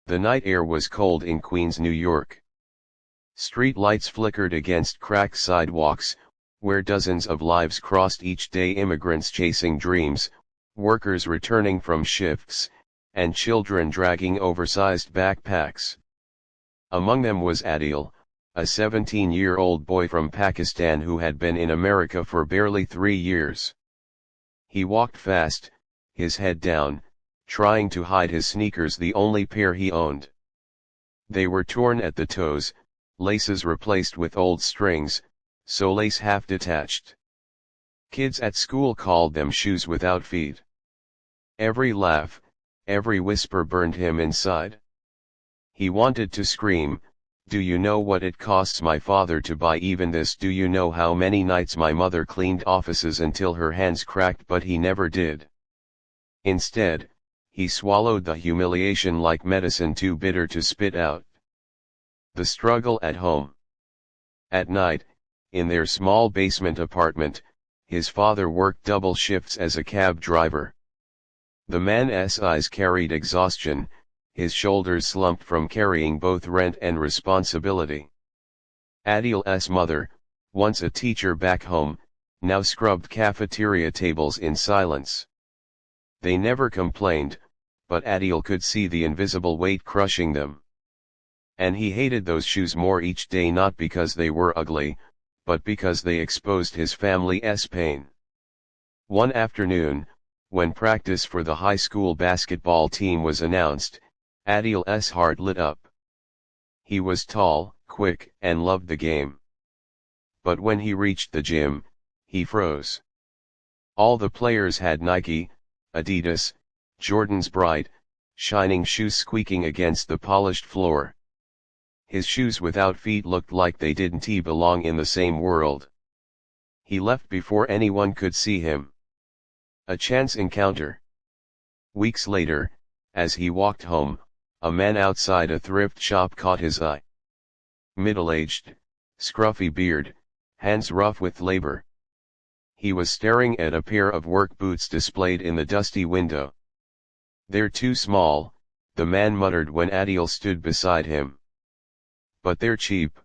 The night air was cold in Queens, New York. Street lights flickered against cracked sidewalks, where dozens of lives crossed each day, immigrants chasing dreams, workers returning from shifts, and children dragging oversized backpacks. Among them was Adil, a 17-year-old boy from Pakistan who had been in America for barely 3 years. He walked fast, his head down, trying to hide his sneakers, the only pair he owned. They were torn at the toes, laces replaced with old strings, solace half detached. Kids at school called them shoes without feet. Every laugh, every whisper burned him inside. He wanted to scream, "Do you know what it costs my father to buy even this? Do you know how many nights my mother cleaned offices until her hands cracked?" But he never did. Instead, he swallowed the humiliation like medicine too bitter to spit out. The struggle at home. At night, in their small basement apartment, his father worked double shifts as a cab driver. The man's eyes carried exhaustion, his shoulders slumped from carrying both rent and responsibility. Adil's mother, once a teacher back home, now scrubbed cafeteria tables in silence. They never complained, but Adil could see the invisible weight crushing them. And he hated those shoes more each day, not because they were ugly, but because they exposed his family's pain. One afternoon, when practice for the high school basketball team was announced, Adil's heart lit up. He was tall, quick, and loved the game. But when he reached the gym, he froze. All the players had Nike, Adidas, Jordan's bright, shining shoes squeaking against the polished floor. His shoes without feet looked like they didn't belong in the same world. He left before anyone could see him. A chance encounter. Weeks later, as he walked home, a man outside a thrift shop caught his eye. Middle-aged, scruffy beard, hands rough with labor. He was staring at a pair of work boots displayed in the dusty window. "They're too small," the man muttered when Adil stood beside him. "But they're cheap."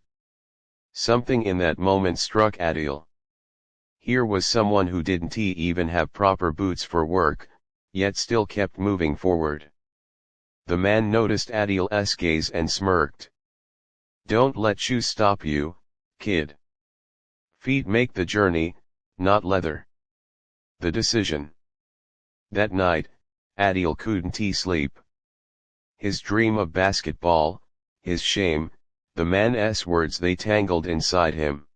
Something in that moment struck Adil. Here was someone who didn't even have proper boots for work, yet still kept moving forward. The man noticed Adil's gaze and smirked. "Don't let shoes stop you, kid. Feet make the journey, not leather." The decision. That night, Adil couldn't sleep. His dream of basketball, his shame, the man's words, they tangled inside him.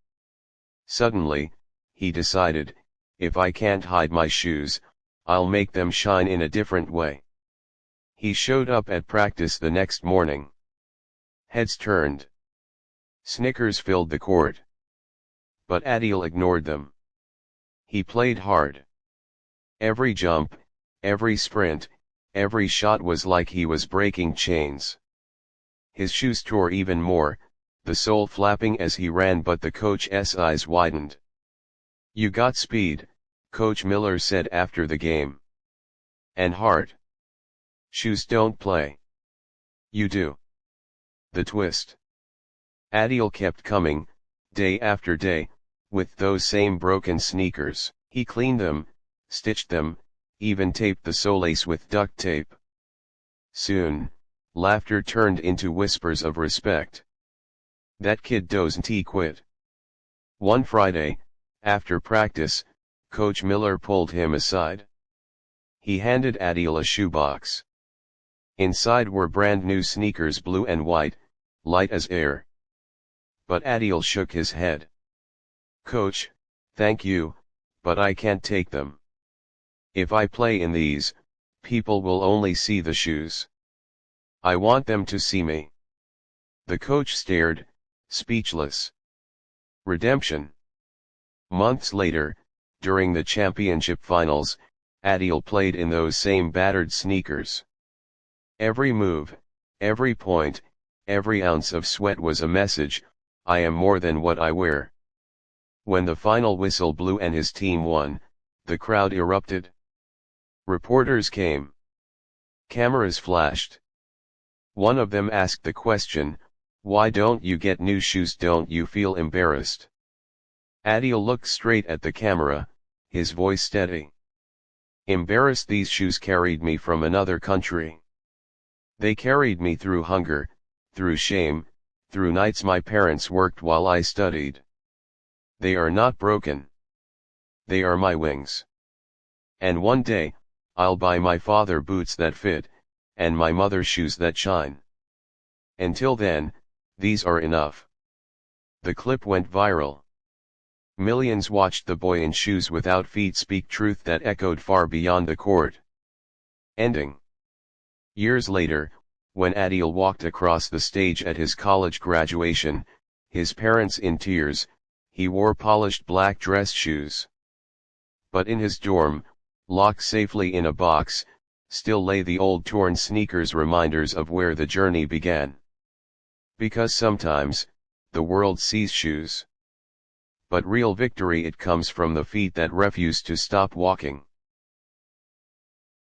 Suddenly, he decided, if I can't hide my shoes, I'll make them shine in a different way. He showed up at practice the next morning. Heads turned. Snickers filled the court. But Adil ignored them. He played hard. Every jump, every sprint, every shot was like he was breaking chains. His shoes tore even more, the sole flapping as he ran, but the coach's eyes widened. "You got speed," Coach Miller said after the game. "And heart. Shoes don't play. You do." The twist. Adil kept coming, day after day, with those same broken sneakers. He cleaned them, stitched them, even taped the solace with duct tape. Soon, laughter turned into whispers of respect. "That kid doesn't quit." One Friday, after practice, Coach Miller pulled him aside. He handed Adil a shoebox. Inside were brand new sneakers, blue and white, light as air. But Adil shook his head. "Coach, thank you, but I can't take them. If I play in these, people will only see the shoes. I want them to see me." The coach stared, speechless. Redemption. Months later, during the championship finals, Adil played in those same battered sneakers. Every move, every point, every ounce of sweat was a message: I am more than what I wear. When the final whistle blew and his team won, the crowd erupted. Reporters came. Cameras flashed. One of them asked the question, "Why don't you get new shoes? Don't you feel embarrassed?" Adil looked straight at the camera, his voice steady. "Embarrassed? These shoes carried me from another country. They carried me through hunger, through shame, through nights my parents worked while I studied. They are not broken. They are my wings. And one day, I'll buy my father boots that fit, and my mother shoes that shine. Until then, these are enough." The clip went viral. Millions watched the boy in shoes without feet speak truth that echoed far beyond the court. Ending. Years later, when Adil walked across the stage at his college graduation, his parents in tears, he wore polished black dress shoes. But in his dorm, locked safely in a box, still lay the old torn sneakers, reminders of where the journey began. Because sometimes, the world sees shoes. But real victory, it comes from the feet that refuse to stop walking.